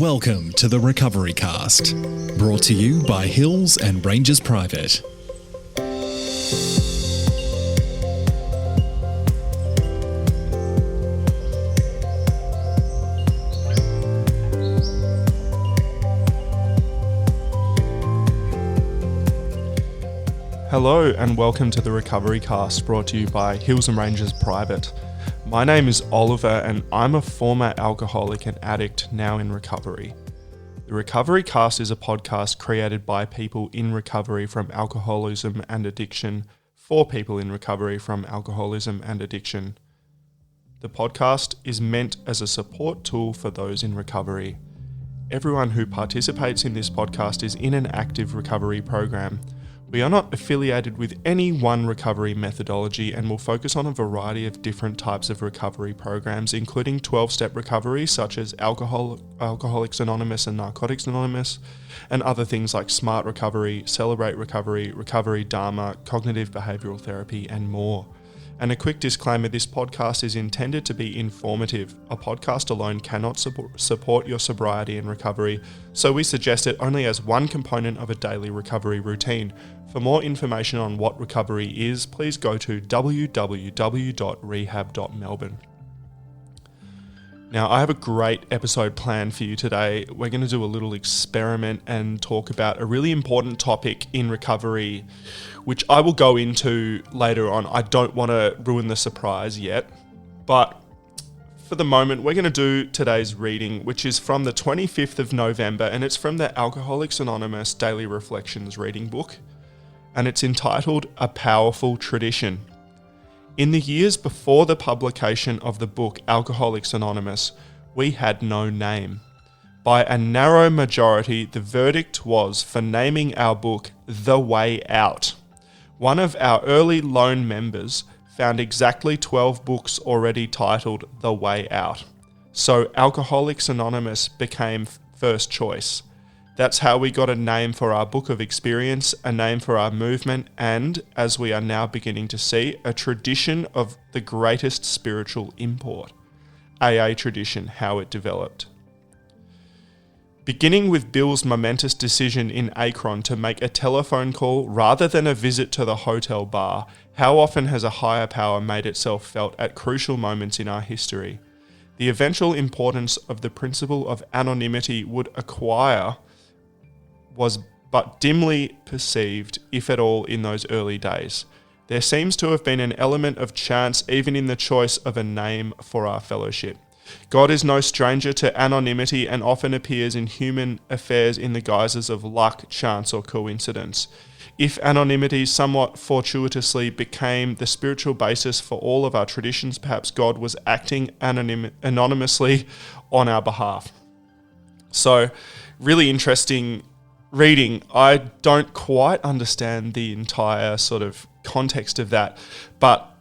Welcome to the Recovery Cast, brought to you by Hills and Rangers Private. Hello and welcome to the Recovery Cast, brought to you by Hills and Rangers Private. My name is Oliver and I'm a former alcoholic and addict now in recovery. The Recovery Cast is a podcast created by people in recovery from alcoholism and addiction for people in recovery from alcoholism and addiction. The podcast is meant as a support tool for those in recovery. Everyone who participates in this podcast is in an active recovery program. We are not affiliated with any one recovery methodology and will focus on a variety of different types of recovery programs, including 12-step recovery such as Alcoholics Anonymous and Narcotics Anonymous, and other things like Smart Recovery, Celebrate Recovery, Recovery Dharma, Cognitive Behavioural Therapy, and more. And a quick disclaimer, this podcast is intended to be informative. A podcast alone cannot support your sobriety and recovery, so we suggest it only as one component of a daily recovery routine. For more information on what recovery is, please go to www.rehab.melbourne. Now, I have a great episode planned for you today. We're going to do a little experiment and talk about a really important topic in recovery, which I will go into later on. I don't want to ruin the surprise yet, but for the moment, we're going to do today's reading, which is from the 25th of November, and it's from the Alcoholics Anonymous Daily Reflections reading book, and it's entitled A Powerful Tradition. In the years before the publication of the book Alcoholics Anonymous, we had no name. By a narrow majority, the verdict was for naming our book The Way Out. One of our early lone members found exactly 12 books already titled The Way Out. So Alcoholics Anonymous became first choice. That's how we got a name for our book of experience, a name for our movement, and, as we are now beginning to see, a tradition of the greatest spiritual import. AA tradition, how it developed. Beginning with Bill's momentous decision in Akron to make a telephone call rather than a visit to the hotel bar, how often has a higher power made itself felt at crucial moments in our history? The eventual importance of the principle of anonymity would acquire was but dimly perceived, if at all, in those early days. There seems to have been an element of chance even in the choice of a name for our fellowship. God is no stranger to anonymity and often appears in human affairs in the guises of luck, chance, or coincidence. If anonymity somewhat fortuitously became the spiritual basis for all of our traditions, perhaps God was acting anonymously on our behalf. So, really interesting reading. I don't quite understand the entire sort of context of that, but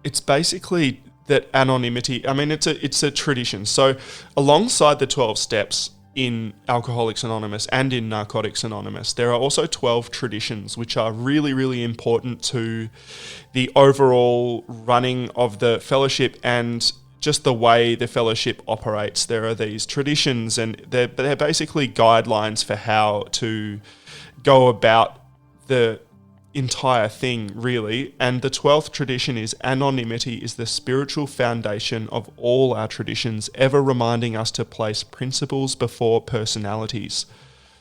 it's basically that anonymity, I mean, it's a tradition. So alongside the 12 steps in Alcoholics Anonymous and in Narcotics Anonymous, there are also 12 traditions, which are really, really important to the overall running of the fellowship and just the way the fellowship operates. There are these traditions and they're basically guidelines for how to go about the entire thing, really. And the 12th tradition is anonymity is the spiritual foundation of all our traditions, ever reminding us to place principles before personalities.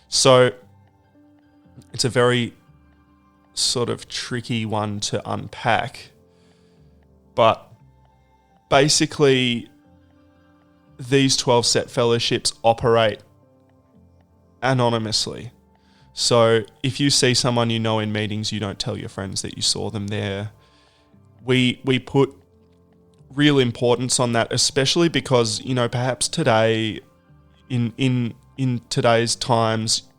So it's a very sort of tricky one to unpack, but basically, these 12-step fellowships operate anonymously. So if you see someone you know in meetings, you don't tell your friends that you saw them there. We put real importance on that, especially because, you know, perhaps today, in today's times,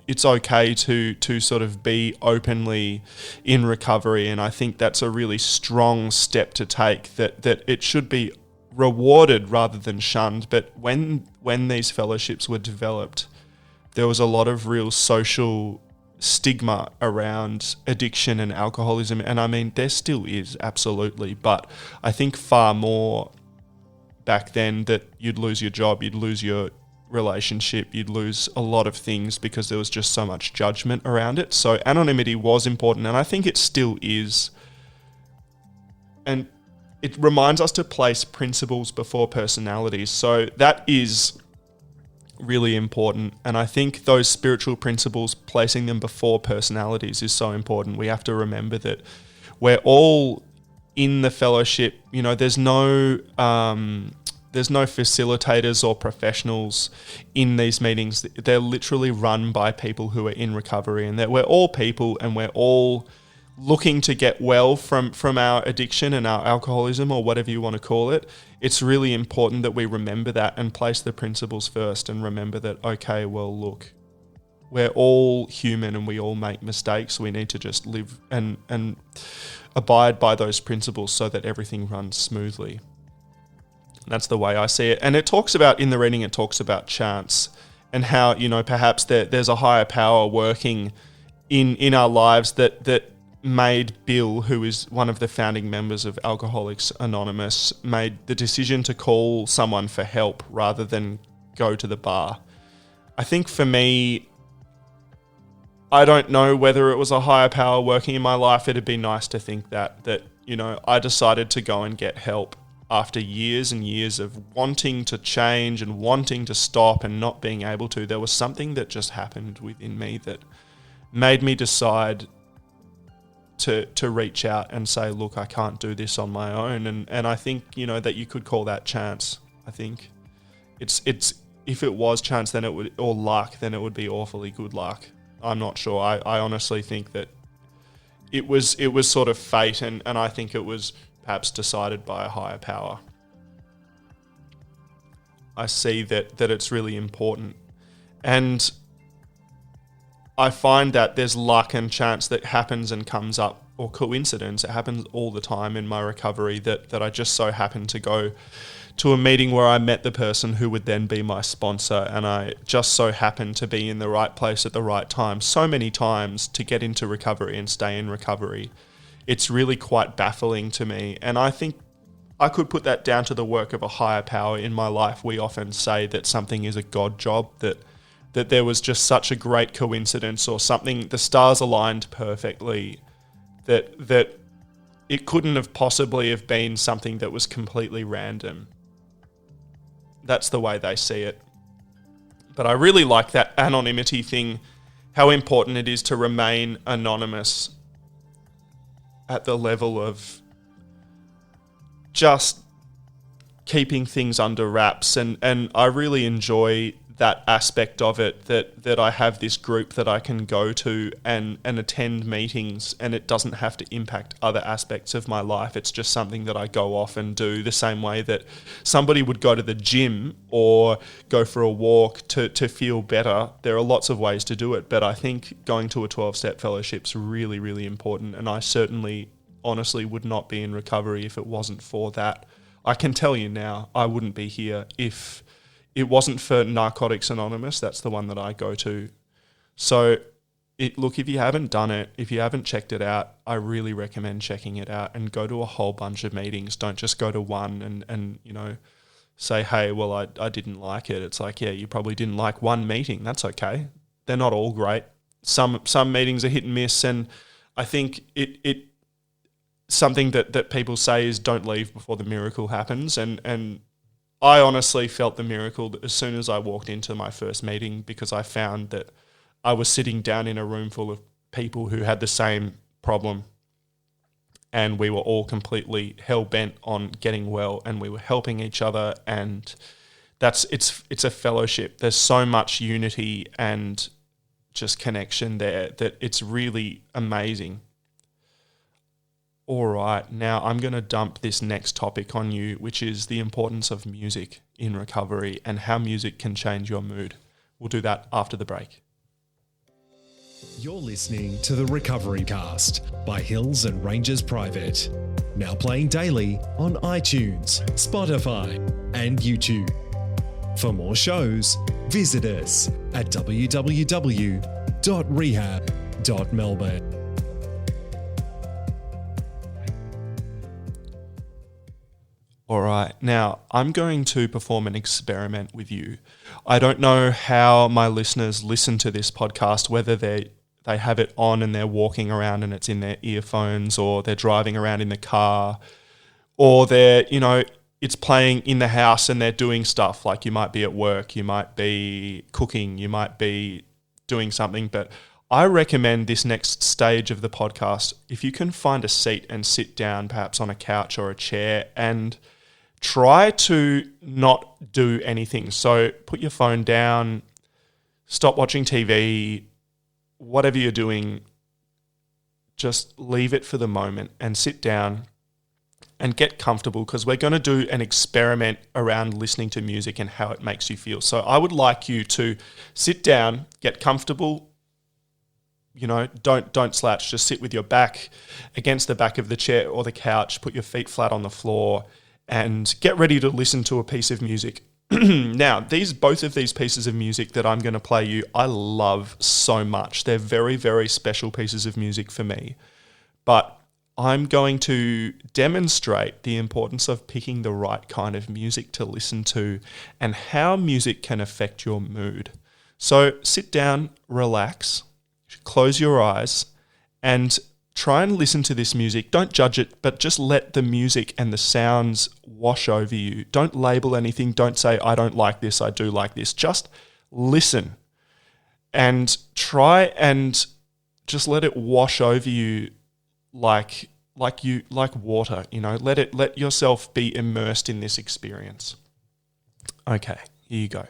it's okay to sort of be openly in recovery, and I think that's a really strong step to take, that it should be rewarded rather than shunned. But when these fellowships were developed, there was a lot of real social stigma around addiction and alcoholism, and I mean, there still is, absolutely, but I think far more back then that you'd lose your job, you'd lose your relationship, you'd lose a lot of things because there was just so much judgment around it. So anonymity was important, and I think it still is. And it reminds us to place principles before personalities. So that is really important. And I think those spiritual principles, placing them before personalities, is so important. We have to remember that we're all in the fellowship. You know, there's no facilitators or professionals in these meetings. They're literally run by people who are in recovery, and that we're all people, and we're all looking to get well from our addiction and our alcoholism, or whatever you want to call it. It's really important that we remember that and place the principles first, and remember that, okay, well, look, we're all human and we all make mistakes. We need to just live and abide by those principles so that everything runs smoothly. That's the way I see it. And it talks about, in the reading, it talks about chance and how, you know, perhaps there's a higher power working in our lives that made Bill, who is one of the founding members of Alcoholics Anonymous, made the decision to call someone for help rather than go to the bar. I think for me, I don't know whether it was a higher power working in my life. It'd be nice to think that, you know, I decided to go and get help after years and years of wanting to change and wanting to stop and not being able to. There was something that just happened within me that made me decide to reach out and say, look, I can't do this on my own. And I think, you know, that you could call that chance. I think it's if it was chance, then it would, or luck, then it would be awfully good luck. I'm not sure. I honestly think that it was sort of fate, and I think it was perhaps decided by a higher power. I see that it's really important. And I find that there's luck and chance that happens and comes up, or coincidence. It happens all the time in my recovery that I just so happened to go to a meeting where I met the person who would then be my sponsor, and I just so happened to be in the right place at the right time so many times to get into recovery and stay in recovery. It's really quite baffling to me, and I think I could put that down to the work of a higher power in my life. We often say that something is a God job, that there was just such a great coincidence, or something, the stars aligned perfectly, that it couldn't have possibly have been something that was completely random. That's the way they see it. But I really like that anonymity thing, how important it is to remain anonymous at the level of just keeping things under wraps. And I really enjoy that aspect of it, that I have this group that I can go to and attend meetings, and it doesn't have to impact other aspects of my life. It's just something that I go off and do, the same way that somebody would go to the gym or go for a walk to feel better. There are lots of ways to do it, but I think going to a 12-step fellowship is really, really important, and I certainly, honestly, would not be in recovery if it wasn't for that. I can tell you now, I wouldn't be here if it wasn't for Narcotics Anonymous. That's the one that I go to. So, look, if you haven't done it, if you haven't checked it out, I really recommend checking it out and go to a whole bunch of meetings. Don't just go to one and you know, say, hey, well, I didn't like it. It's like, yeah, you probably didn't like one meeting. That's okay. They're not all great. Some meetings are hit and miss, and I think it something that people say is don't leave before the miracle happens, and I honestly felt the miracle as soon as I walked into my first meeting, because I found that I was sitting down in a room full of people who had the same problem, and we were all completely hell-bent on getting well, and we were helping each other, and it's a fellowship. There's so much unity and just connection there that it's really amazing. All right, now I'm going to dump this next topic on you, which is the importance of music in recovery and how music can change your mood. We'll do that after the break. You're listening to the Recovery Cast by Hills and Rangers Private. Now playing daily on iTunes, Spotify, and YouTube. For more shows, visit us at www.rehab.melbourne. All right. Now, I'm going to perform an experiment with you. I don't know how my listeners listen to this podcast, whether they have it on and they're walking around and it's in their earphones, or they're driving around in the car, or it's playing in the house and they're doing stuff. Like, you might be at work, you might be cooking, you might be doing something. But I recommend this next stage of the podcast, if you can find a seat and sit down, perhaps on a couch or a chair, and try to not do anything. So put your phone down, stop watching TV, whatever you're doing, just leave it for the moment and sit down and get comfortable, because we're going to do an experiment around listening to music and how it makes you feel. So I would like you to sit down, get comfortable. Don't slouch. Just sit with your back against the back of the chair or the couch. Put your feet flat on the floor and get ready to listen to a piece of music. Now, both of these pieces of music that I'm going to play you, I love so much. They're very, very special pieces of music for me. But I'm going to demonstrate the importance of picking the right kind of music to listen to and how music can affect your mood. So sit down, relax, close your eyes, and try and listen to this music. Don't judge it, but just let the music and the sounds wash over you. Don't label anything. Don't say, I don't like this, I do like this. Just listen and try and just let it wash over you like water. Let yourself be immersed in this experience. Okay, here you go.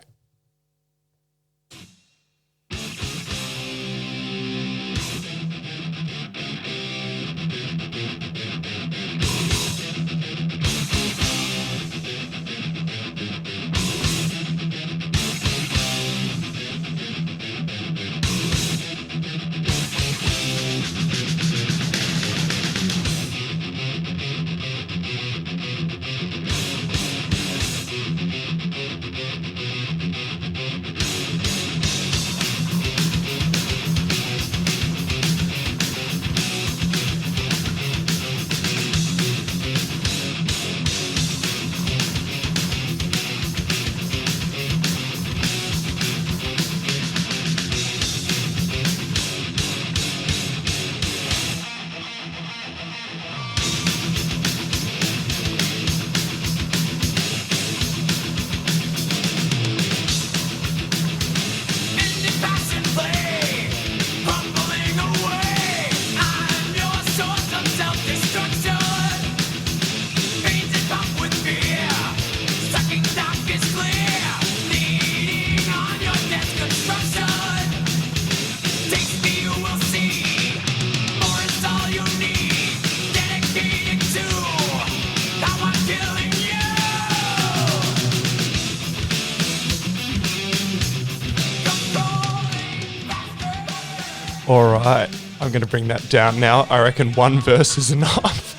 All right, I'm going to bring that down now. I reckon one verse is enough.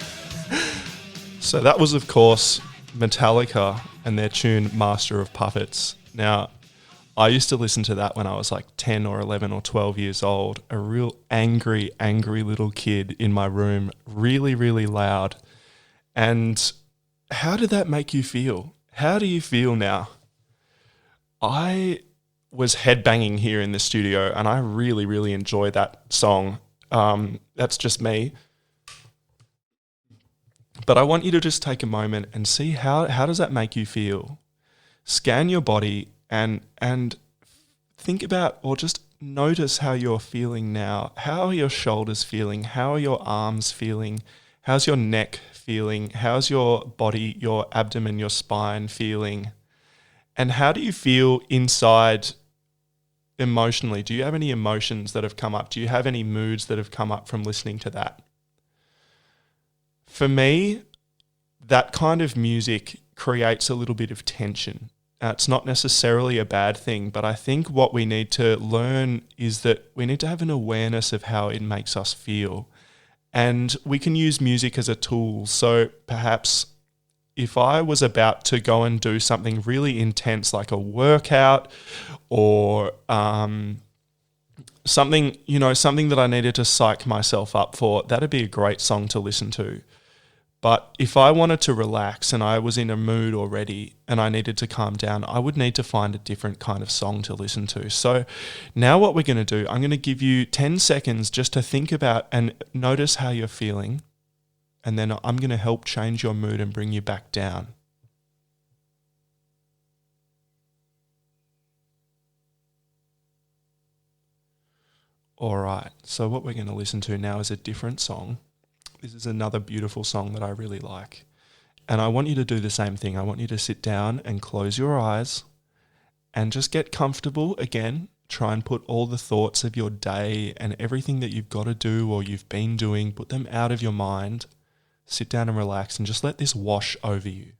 So that was, of course, Metallica and their tune Master of Puppets. Now, I used to listen to that when I was like 10 or 11 or 12 years old, a real angry little kid in my room, really, really loud. And how did that make you feel? How do you feel now? I was headbanging here in the studio, and I really, really enjoy that song. That's just me. But I want you to just take a moment and see how does that make you feel? Scan your body and think about, or just notice how you're feeling now. How are your shoulders feeling? How are your arms feeling? How's your neck feeling? How's your body, your abdomen, your spine feeling? And how do you feel inside emotionally? Do you have any emotions that have come up? Do you have any moods that have come up from listening to that? For me, that kind of music creates a little bit of tension. It's not necessarily a bad thing, but I think what we need to learn is that we need to have an awareness of how it makes us feel. And we can use music as a tool. So perhaps if I was about to go and do something really intense, like a workout or something that I needed to psych myself up for, that'd be a great song to listen to. But if I wanted to relax and I was in a mood already and I needed to calm down, I would need to find a different kind of song to listen to. So now what we're going to do, I'm going to give you 10 seconds just to think about and notice how you're feeling. And then I'm going to help change your mood and bring you back down. All right, so what we're going to listen to now is a different song. This is another beautiful song that I really like. And I want you to do the same thing. I want you to sit down and close your eyes and just get comfortable again. Try and put all the thoughts of your day and everything that you've got to do or you've been doing, put them out of your mind. Sit down and relax and just let this wash over you.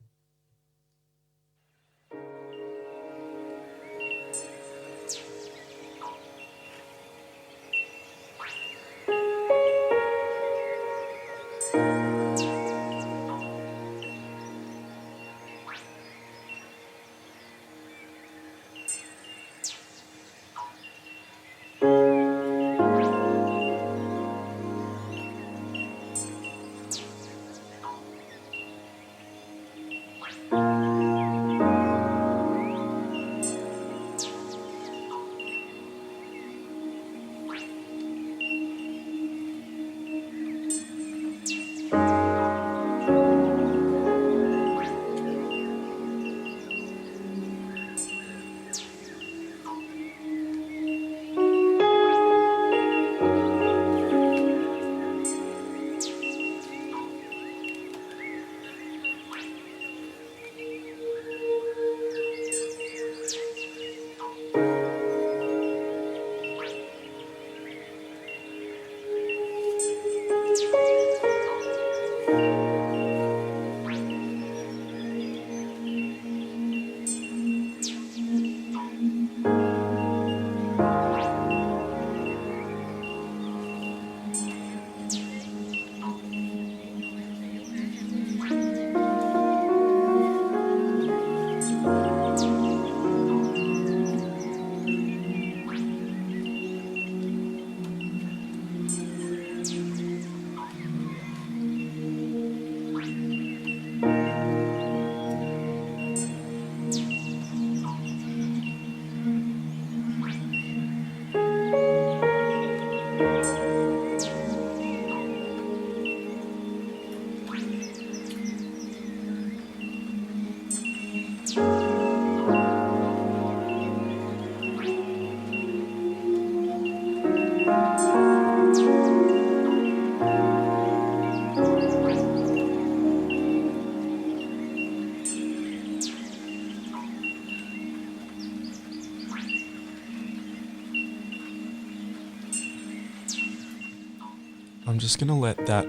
I'm just going to let that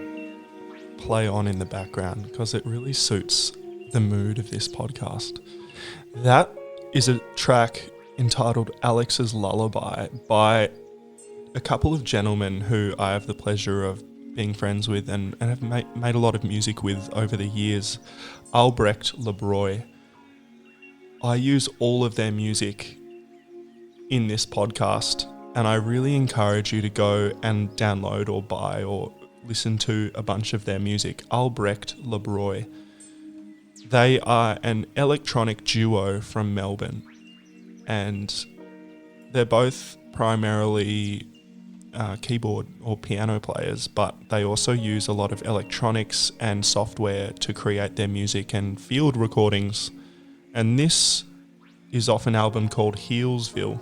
play on in the background because it really suits the mood of this podcast. That is a track entitled Alex's Lullaby by a couple of gentlemen who I have the pleasure of being friends with and have made a lot of music with over the years. Albrecht Lebroy. I use all of their music in this podcast, and I really encourage you to go and download or buy or listen to a bunch of their music. Albrecht Lebroy. They are an electronic duo from Melbourne, and they're both primarily keyboard or piano players, but they also use a lot of electronics and software to create their music and field recordings. And this is off an album called Healesville,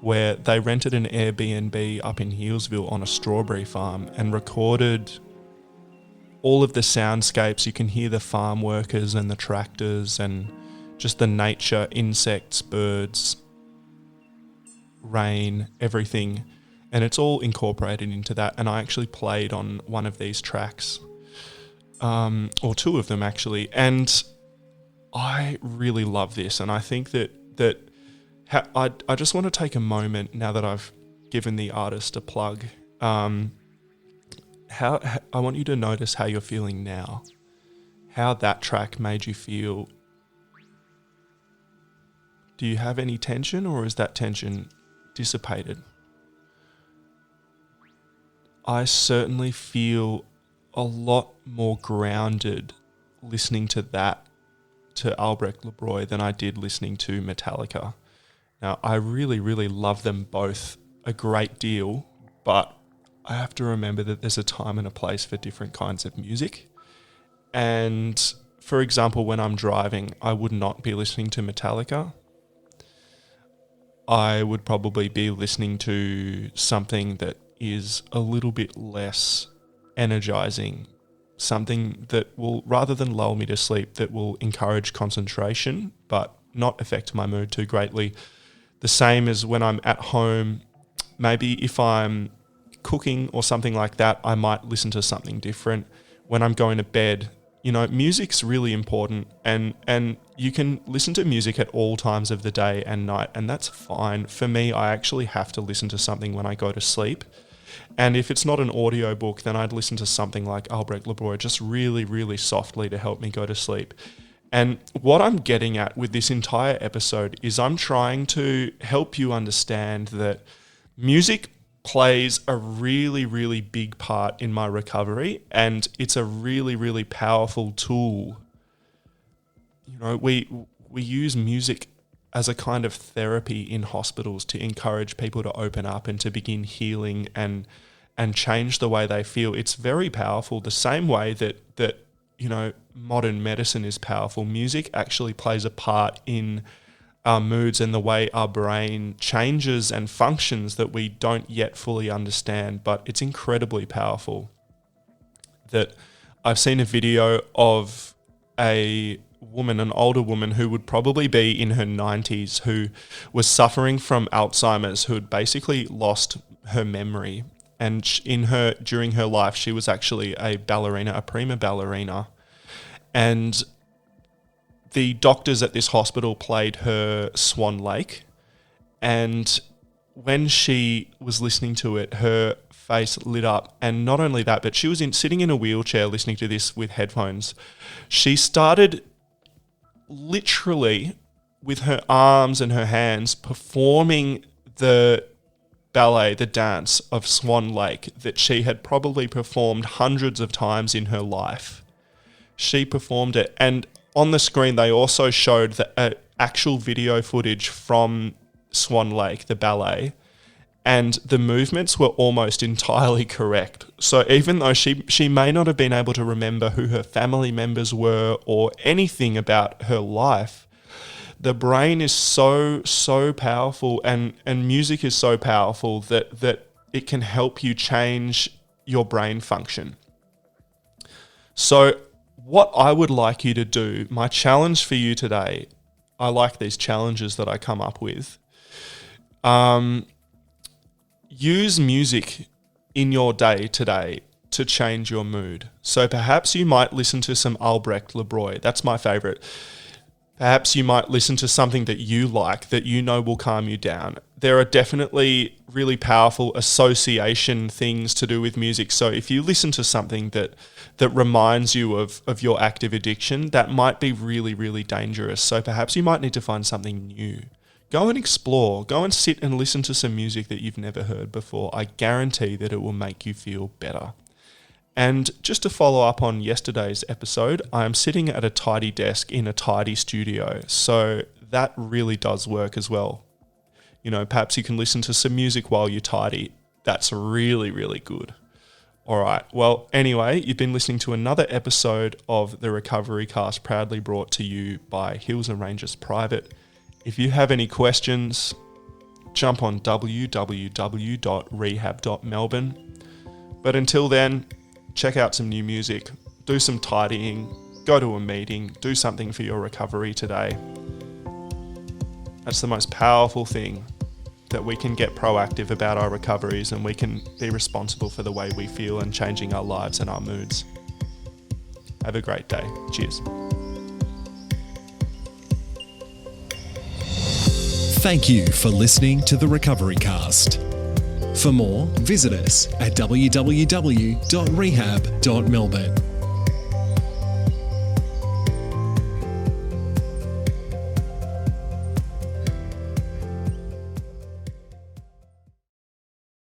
where they rented an Airbnb up in Healesville on a strawberry farm and recorded all of the soundscapes. You can hear the farm workers and the tractors and just the nature, insects, birds, rain, everything. And it's all incorporated into that. And I actually played on one of these tracks, or two of them actually. And I really love this. And I think that I just want to take a moment now that I've given the artist a plug. I want you to notice how you're feeling now, how that track made you feel. Do you have any tension, or is that tension dissipated? I certainly feel a lot more grounded listening to Albrecht Lebroy than I did listening to Metallica. Now, I really, really love them both a great deal, but I have to remember that there's a time and a place for different kinds of music. And for example, when I'm driving, I would not be listening to Metallica. I would probably be listening to something that is a little bit less energizing, something that will, rather than lull me to sleep, that will encourage concentration but not affect my mood too greatly. The same as when I'm at home, maybe if I'm cooking or something like that, I might listen to something different. When I'm going to bed, music's really important, and you can listen to music at all times of the day and night, and that's fine. For me, I actually have to listen to something when I go to sleep. And if it's not an audiobook, then I'd listen to something like Albrecht Lebroy, just really, really softly to help me go to sleep. And what I'm getting at with this entire episode is I'm trying to help you understand that music plays a really, really big part in my recovery, and it's a really, really powerful tool. We use music as a kind of therapy in hospitals to encourage people to open up and to begin healing and change the way they feel. It's very powerful. The same way that modern medicine is powerful, music actually plays a part in our moods and the way our brain changes and functions that we don't yet fully understand, but it's incredibly powerful. That I've seen a video of an older woman who would probably be in her 90s, who was suffering from Alzheimer's, who had basically lost her memory. And during her life, she was actually a ballerina, a prima ballerina. And the doctors at this hospital played her Swan Lake. And when she was listening to it, her face lit up. And not only that, but she was sitting in a wheelchair listening to this with headphones. She started literally with her arms and her hands performing the ballet, the dance of Swan Lake that she had probably performed hundreds of times in her life. She performed it, and on the screen they also showed the actual video footage from Swan Lake, the ballet, and the movements were almost entirely correct. So even though she may not have been able to remember who her family members were or anything about her life, the brain is so powerful, and music is so powerful that it can help you change your brain function. So what I would like you to do, my challenge for you today, I like these challenges that I come up with. Use music in your day today to change your mood. So perhaps you might listen to some Albrecht Lebroy. That's my favorite. Perhaps you might listen to something that you like, that you know will calm you down. There are definitely really powerful association things to do with music. So if you listen to something that reminds you of your active addiction, that might be really, really dangerous. So perhaps you might need to find something new. Go and explore. Go and sit and listen to some music that you've never heard before. I guarantee that it will make you feel better. And just to follow up on yesterday's episode, I am sitting at a tidy desk in a tidy studio. So that really does work as well. Perhaps you can listen to some music while you tidy. That's really, really good. All right. Well, anyway, you've been listening to another episode of the Recovery Cast, proudly brought to you by Hills and Ranges Private. If you have any questions, jump on www.rehab.melbourne. But until then, check out some new music, do some tidying, go to a meeting, do something for your recovery today. That's the most powerful thing, that we can get proactive about our recoveries and we can be responsible for the way we feel and changing our lives and our moods. Have a great day. Cheers. Thank you for listening to the Recovery Cast. For more, visit us at www.rehab.melbourne.